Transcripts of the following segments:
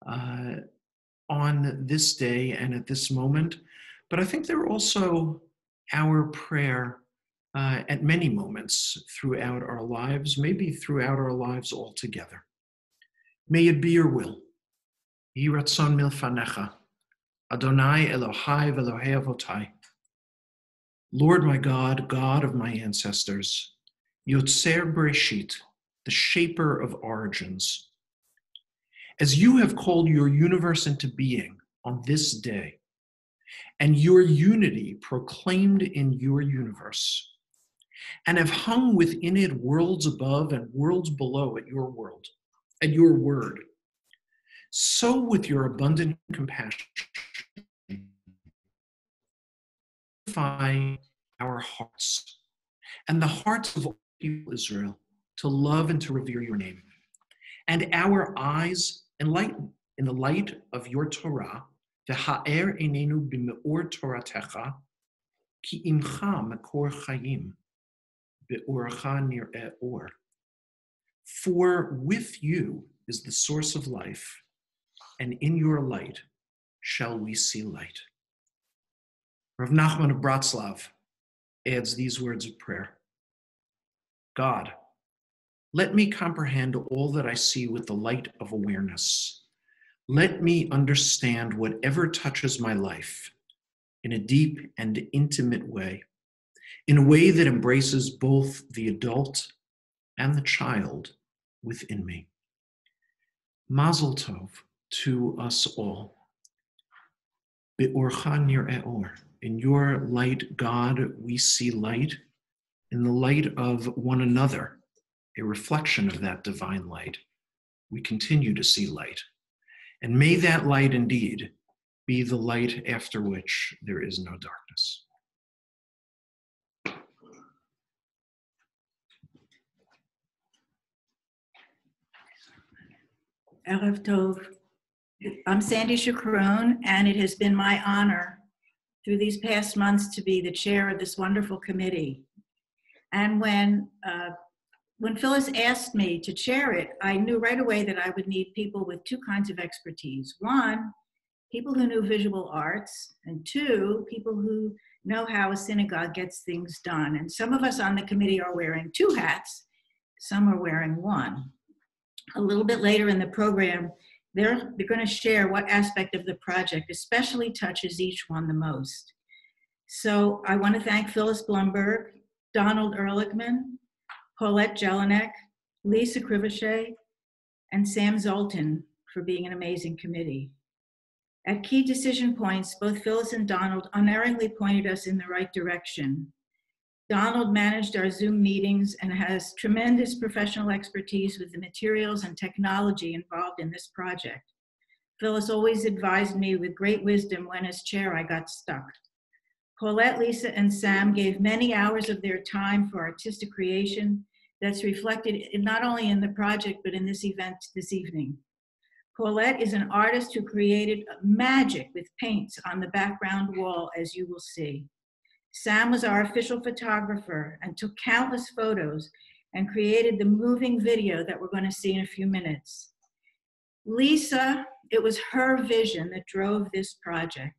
uh, on this day and at this moment, but I think they're also our prayer at many moments throughout our lives, maybe throughout our lives altogether. May it be your will. Yhi ratzon milfanecha, Adonai Elohai v'Elohei avotai. Lord my God, God of my ancestors, Yotzer Bereshit, the shaper of origins. As you have called your universe into being on this day, and your unity proclaimed in your universe, and have hung within it worlds above and worlds below at your word, so with your abundant compassion, purify our hearts and the hearts of all people of Israel to love and to revere your name, and our eyes enlighten in the light of your Torah, v'ha'er einenu b'me'or Toratecha, ki imcha makor chayim, be'orcha nir'eh or. For with you is the source of life, and in your light shall we see light. Rav Nachman of Bratslav adds these words of prayer. God, let me comprehend all that I see with the light of awareness. Let me understand whatever touches my life in a deep and intimate way, in a way that embraces both the adult and the child within me. Mazel tov to us all. Be'orcha nir'eh or. In your light, God, we see light. In the light of one another, a reflection of that divine light, we continue to see light. And may that light indeed be the light after which there is no darkness. Erev Tov. I'm Sandy Chacron, and it has been my honor through these past months to be the chair of this wonderful committee. And when Phyllis asked me to chair it, I knew right away that I would need people with two kinds of expertise. One, people who knew visual arts, and two, people who know how a synagogue gets things done. And some of us on the committee are wearing two hats, some are wearing one. A little bit later in the program, they're going to share what aspect of the project especially touches each one the most. So I want to thank Phyllis Blumberg, Donald Ehrlichman, Paulette Jelinek, Lisa Crivachet, and Sam Zoltan for being an amazing committee. At key decision points, both Phyllis and Donald unerringly pointed us in the right direction. Donald managed our Zoom meetings and has tremendous professional expertise with the materials and technology involved in this project. Phyllis always advised me with great wisdom when as chair I got stuck. Paulette, Lisa, and Sam gave many hours of their time for artistic creation that's reflected not only in the project, but in this event this evening. Paulette is an artist who created magic with paints on the background wall, as you will see. Sam was our official photographer and took countless photos and created the moving video that we're going to see in a few minutes. Lisa, it was her vision that drove this project.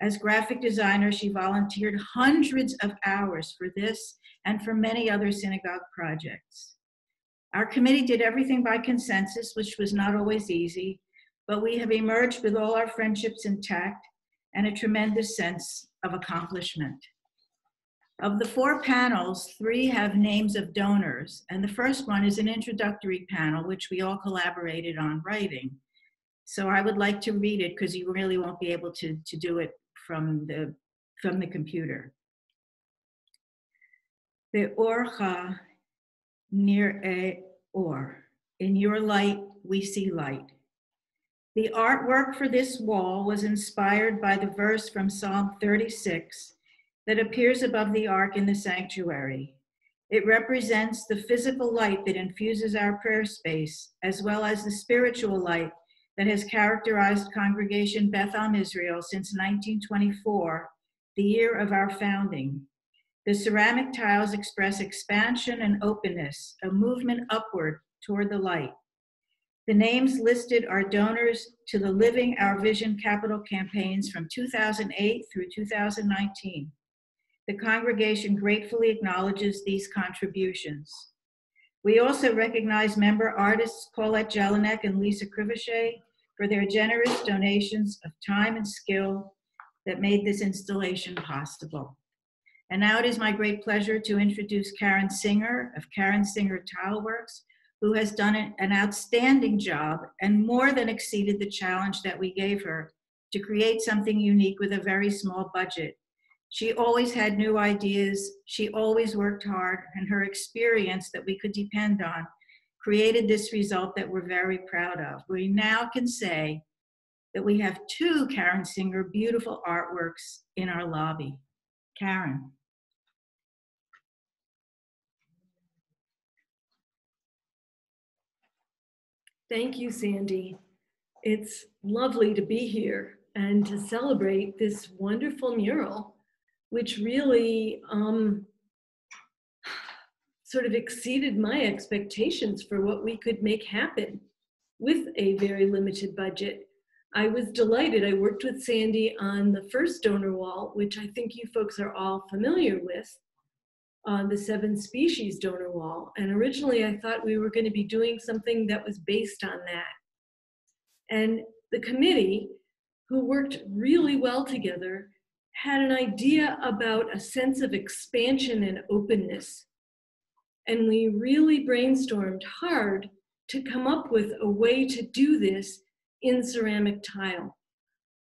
As graphic designer, she volunteered hundreds of hours for this and for many other synagogue projects. Our committee did everything by consensus, which was not always easy, but we have emerged with all our friendships intact and a tremendous sense of accomplishment. Of the 4 panels, 3 have names of donors, and the first one is an introductory panel, which we all collaborated on writing. So I would like to read it because you really won't be able to do it from the computer. Be'orcha nir'eh or. In your light, we see light. The artwork for this wall was inspired by the verse from Psalm 36 that appears above the ark in the sanctuary. It represents the physical light that infuses our prayer space, as well as the spiritual light that has characterized Congregation Beth Israel since 1924, the year of our founding. The ceramic tiles express expansion and openness, a movement upward toward the light. The names listed are donors to the Living Our Vision capital campaigns from 2008 through 2019. The congregation gratefully acknowledges these contributions. We also recognize member artists Paulette Jelinek and Lisa Crivachet for their generous donations of time and skill that made this installation possible. And now it is my great pleasure to introduce Karen Singer of Karen Singer Tile Works, who has done an outstanding job and more than exceeded the challenge that we gave her to create something unique with a very small budget. She always had new ideas, she always worked hard, and her experience that we could depend on created this result that we're very proud of. We now can say that we have 2 Karen Singer beautiful artworks in our lobby. Karen. Thank you, Sandy. It's lovely to be here and to celebrate this wonderful mural, which really sort of exceeded my expectations for what we could make happen with a very limited budget. I was delighted. I worked with Sandy on the first donor wall, which I think you folks are all familiar with, the 7 species donor wall. And originally I thought we were going to be doing something that was based on that. And the committee, who worked really well together, had an idea about a sense of expansion and openness. And we really brainstormed hard to come up with a way to do this in ceramic tile.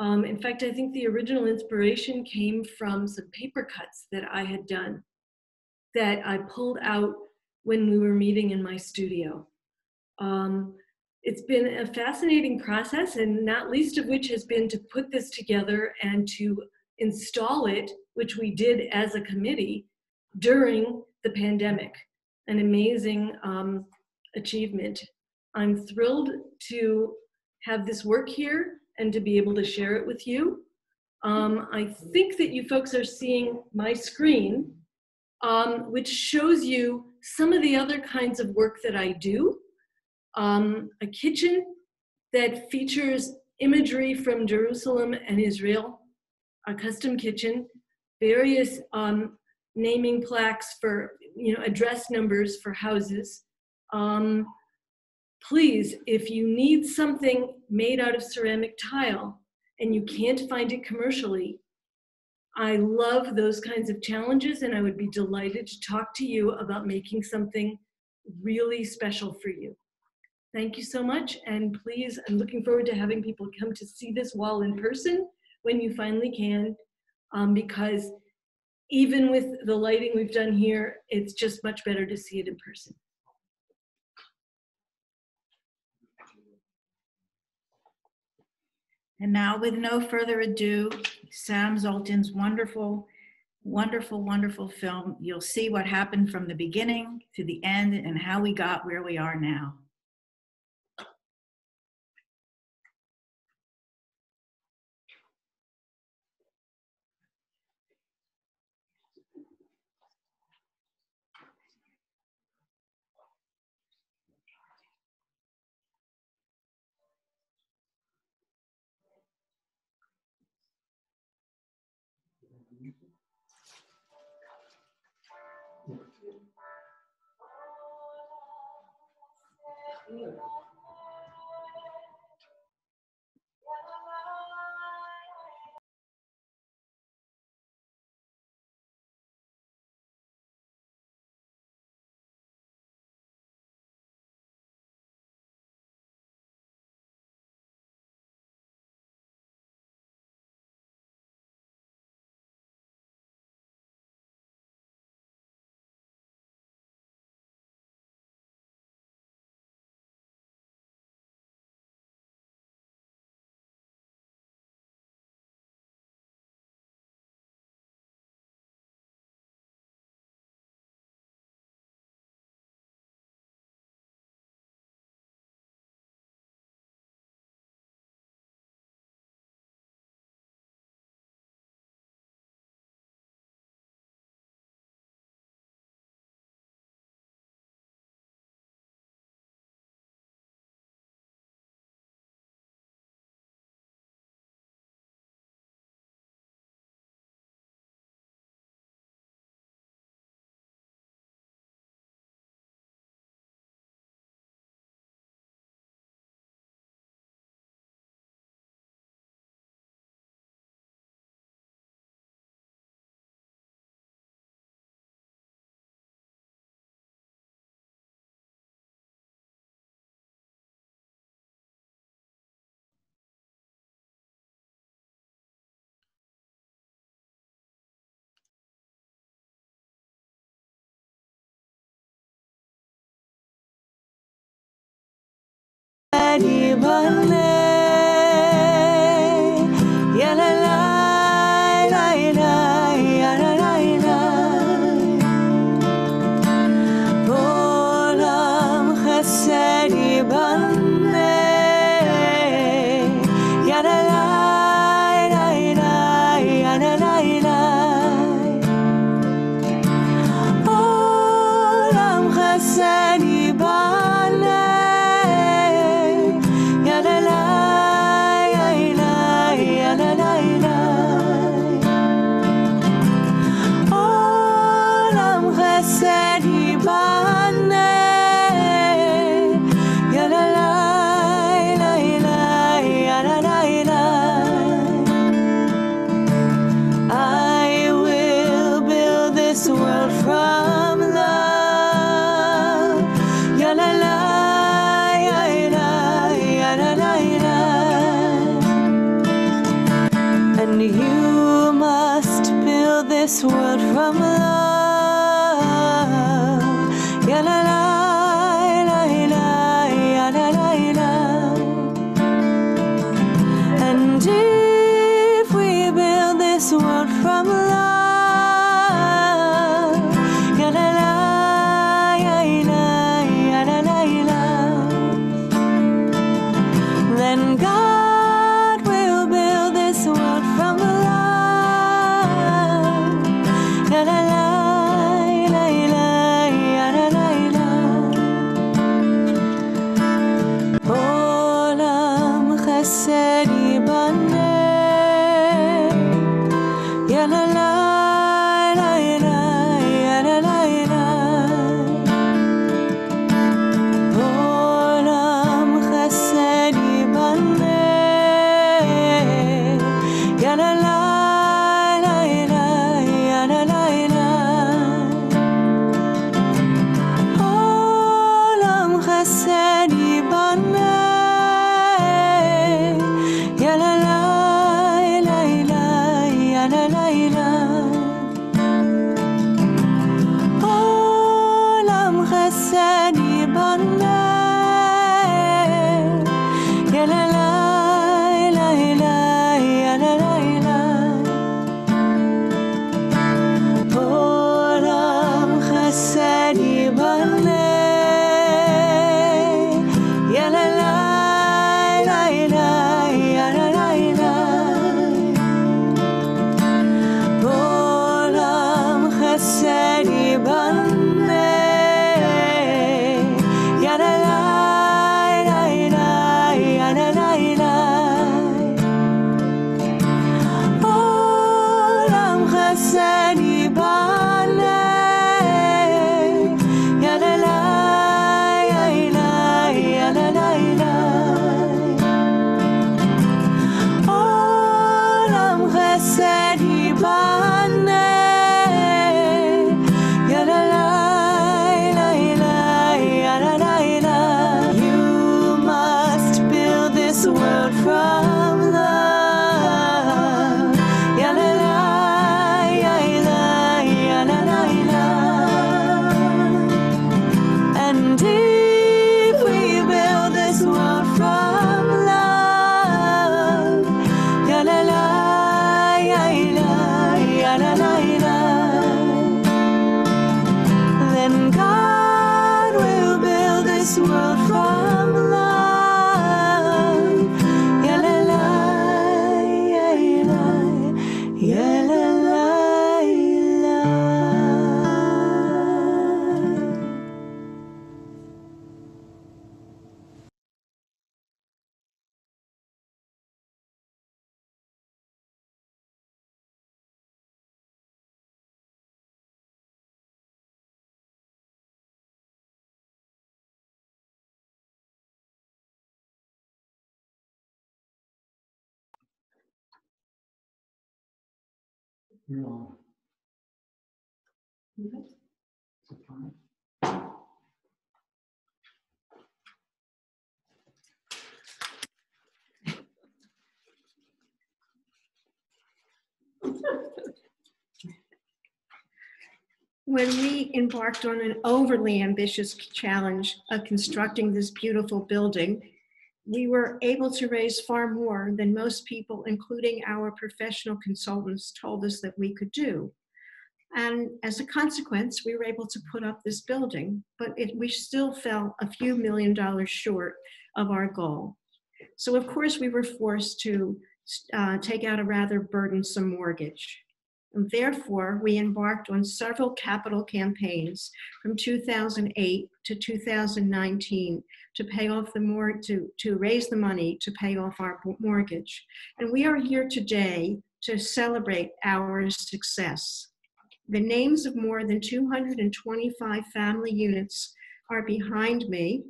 In fact, I think the original inspiration came from some paper cuts that I had done that I pulled out when we were meeting in my studio. It's been a fascinating process, and not least of which has been to put this together and to install it, which we did as a committee during the pandemic. An amazing achievement. I'm thrilled to have this work here and to be able to share it with you. I think that you folks are seeing my screen, which shows you some of the other kinds of work that I do. A kitchen that features imagery from Jerusalem and Israel, a custom kitchen, various naming plaques for, address numbers for houses. Please, if you need something made out of ceramic tile and you can't find it commercially, I love those kinds of challenges, and I would be delighted to talk to you about making something really special for you. Thank you so much, and please, I'm looking forward to having people come to see this wall in person when you finally can, because even with the lighting we've done here, it's just much better to see it in person. And now, with no further ado, Sam Zoltan's wonderful, wonderful, wonderful film. You'll see what happened from the beginning to the end and how we got where we are now. world from love. Ya la la la la, ya la la la. And if we build this world from love, ya la la ya la ya la la la, then God will build this world from love. Ya la la la la ya la la la. Olam chesed yibane. Ya la la la la ya la la la. Olam chesed yibane. Ya la la la la ya la la la. Olam chesed yibane. Ya la la la la ya la la la. Olam chesed yibane. Ya la la la la ya la la la. Olam chesed yibane. Ya la la la la ya la la la. Olam chesed yibane. Ya la la la la ya la la la. Olam chesed yibane. Ya la la la ya la la la. Olam chesed yibane. Ya la la la la ya la la la. You must build this world from love. Ya la la ya la ya la la la. And if we build this world from love, ya la la ya la ya la la la, then God will build this world from love. Ya la la ya la ya la la la. No. When we embarked on an overly ambitious challenge of constructing this beautiful building, we were able to raise far more than most people, including our professional consultants, told us that we could do. And as a consequence, we were able to put up this building, but we still fell a few $1 million short of our goal. So of course, we were forced to take out a rather burdensome mortgage. And therefore, we embarked on several capital campaigns from 2008 to 2019 to pay off to raise the money to pay off our mortgage. And we are here today to celebrate our success. The names of more than 225 family units are behind me,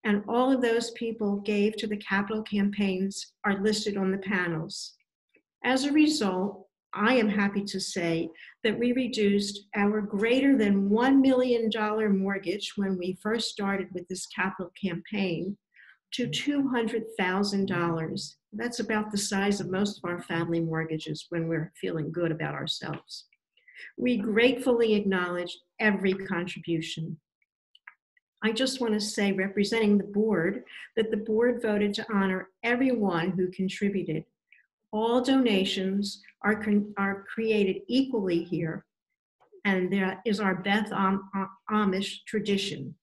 and all of those people gave to the capital campaigns are listed on the panels. As a result, I am happy to say that we reduced our greater than $1 million mortgage when we first started with this capital campaign to $200,000. That's about the size of most of our family mortgages when we're feeling good about ourselves. We gratefully acknowledge every contribution. I just want to say, representing the board, that the board voted to honor everyone who contributed. All donations are created equally here, and that is our Beth Amish tradition.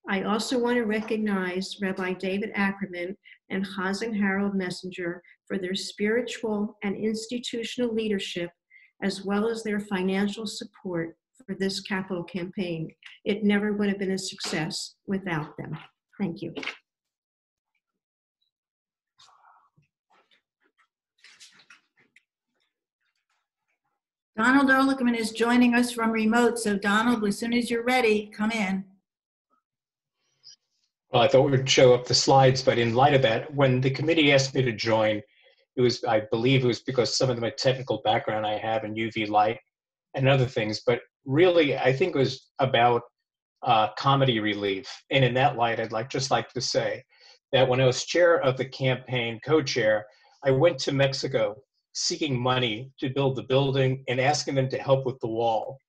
I also want to recognize Rabbi David Ackerman and Chazan Harold Messenger for their spiritual and institutional leadership, as well as their financial support for this capital campaign. It never would have been a success without them. Thank you. Donald Ehrlichman is joining us from remote. So Donald, as soon as you're ready, come in. Well, I thought we'd show up the slides, but in light of that, when the committee asked me to join, it was, I believe it was because some of my technical background I have in UV light and other things, but really I think it was about comedy relief. And in that light, I'd just like to say that when I was chair of the campaign, co-chair, I went to Mexico seeking money to build the building and asking them to help with the wall.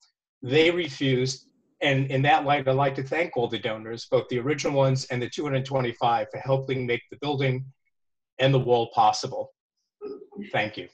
They refused. And in that light, I'd like to thank all the donors, both the original ones and the 225, for helping make the building and the wall possible. Thank you.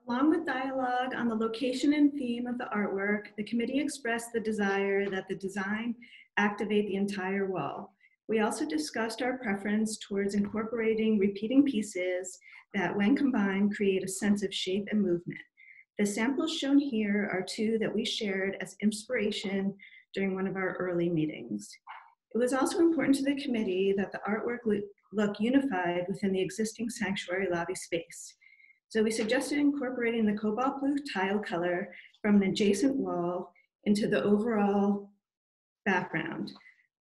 Along with dialogue on the location and theme of the artwork, the committee expressed the desire that the design activate the entire wall. We also discussed our preference towards incorporating repeating pieces that, when combined, create a sense of shape and movement. The samples shown here are two that we shared as inspiration during one of our early meetings. It was also important to the committee that the artwork look unified within the existing sanctuary lobby space. So we suggested incorporating the cobalt blue tile color from an adjacent wall into the overall background.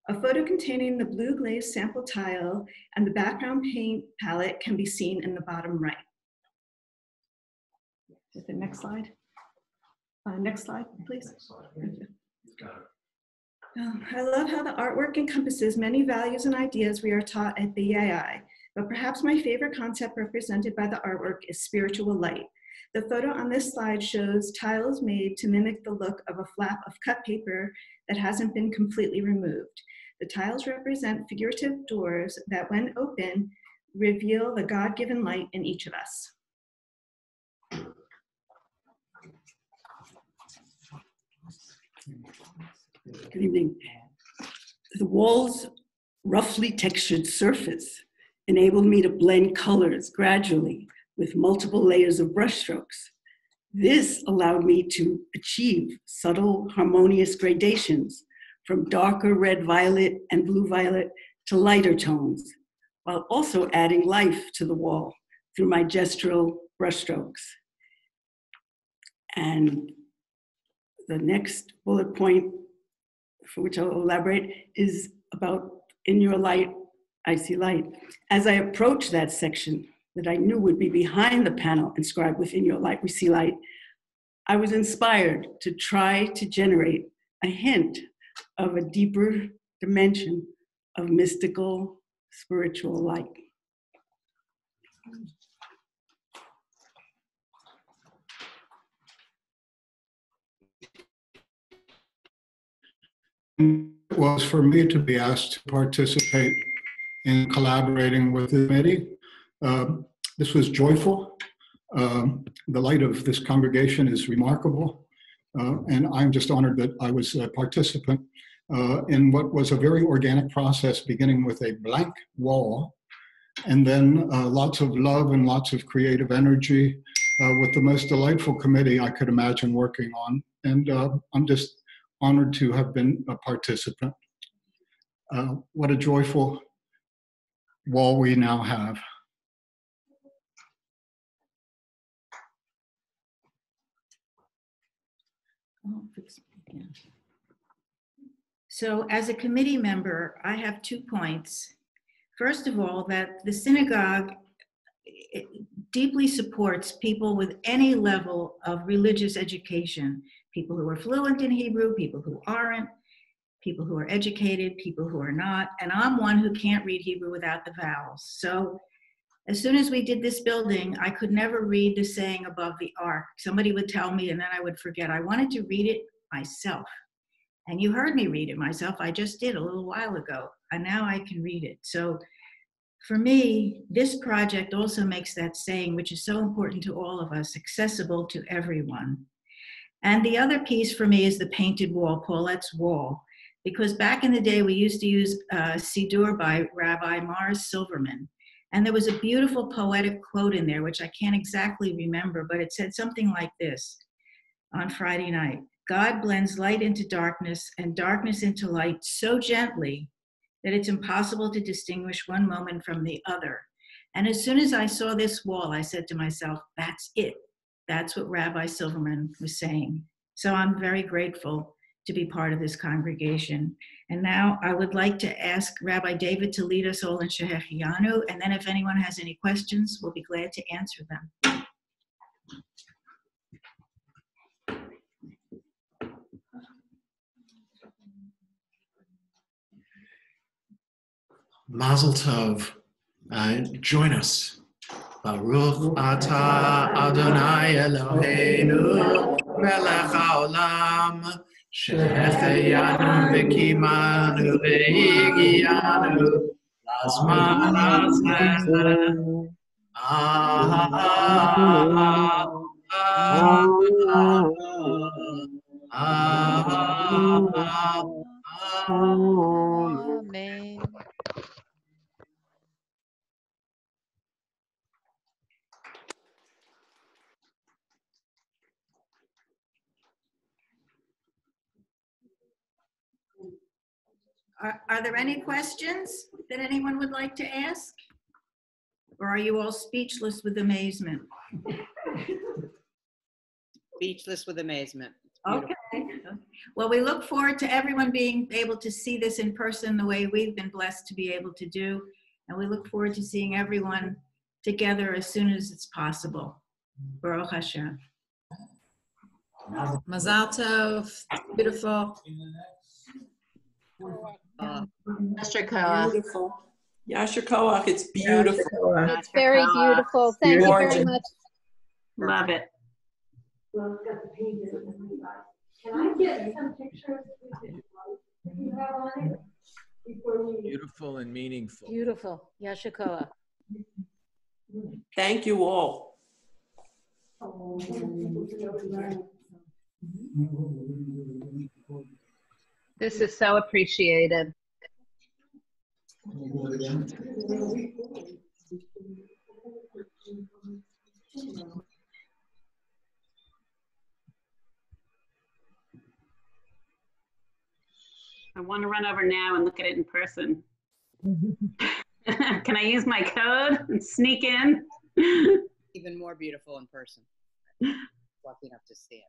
A photo containing the blue glaze sample tile and the background paint palette can be seen in the bottom right. Is the next slide? Next slide, please. I love how the artwork encompasses many values and ideas we are taught at BAI, but perhaps my favorite concept represented by the artwork is spiritual light. The photo on this slide shows tiles made to mimic the look of a flap of cut paper that hasn't been completely removed. The tiles represent figurative doors that, when open, reveal the God-given light in each of us. Good evening. The wall's roughly textured surface enabled me to blend colors gradually with multiple layers of brushstrokes. This allowed me to achieve subtle, harmonious gradations from darker red-violet and blue-violet to lighter tones, while also adding life to the wall through my gestural brushstrokes. And the next bullet point, for which I'll elaborate, is about in your light, I see light. As I approached that section that I knew would be behind the panel inscribed within your light, we see light, I was inspired to try to generate a hint of a deeper dimension of mystical, spiritual light. It was for me to be asked to participate in collaborating with the committee. This was joyful. The light of this congregation is remarkable. And I'm just honored that I was a participant in what was a very organic process, beginning with a blank wall, and then lots of love and lots of creative energy with the most delightful committee I could imagine working on. And I'm just honored to have been a participant. What a joyful wall we now have. So as a committee member, I have 2 points. First of all, that the synagogue deeply supports people with any level of religious education, people who are fluent in Hebrew, people who aren't. people who are educated, people who are not, and I'm one who can't read Hebrew without the vowels. So as soon as we did this building, I could never read the saying above the ark. Somebody would tell me and then I would forget. I wanted to read it myself. And you heard me read it myself. I just did a little while ago, and now I can read it. So for me, this project also makes that saying, which is so important to all of us, accessible to everyone. And the other piece for me is the painted wall, Paulette's wall, because back in the day, we used to use Siddur by Rabbi Mars Silverman. And there was a beautiful poetic quote in there, which I can't exactly remember, but it said something like this on Friday night. God blends light into darkness and darkness into light so gently that it's impossible to distinguish one moment from the other. And as soon as I saw this wall, I said to myself, that's it. That's what Rabbi Silverman was saying. So I'm very grateful to be part of this congregation. And now I would like to ask Rabbi David to lead us all in Shehecheyanu, and then if anyone has any questions, we'll be glad to answer them. Mazel Tov. Join us. Baruch atah Adonai Eloheinu melech haolam shehecheyanu v'kimanu v'higianu lazman hazeh. Amen. Are there any questions that anyone would like to ask? Or are you all speechless with amazement? Speechless with amazement. Okay. Well, we look forward to everyone being able to see this in person the way we've been blessed to be able to do. And we look forward to seeing everyone together as soon as it's possible. Baruch Hashem. Mazal tov. Beautiful. Yasher Koach. Beautiful. Yasher Koach, it's beautiful. It's very beautiful. Thank you very much. Love it. Can I get some pictures you have on it before we... Beautiful and meaningful. Beautiful. Yasher Koach. Thank you all. This is so appreciated. I want to run over now and look at it in person. Can I use my code and sneak in? Even more beautiful in person. Lucky enough to see it.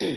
Yeah.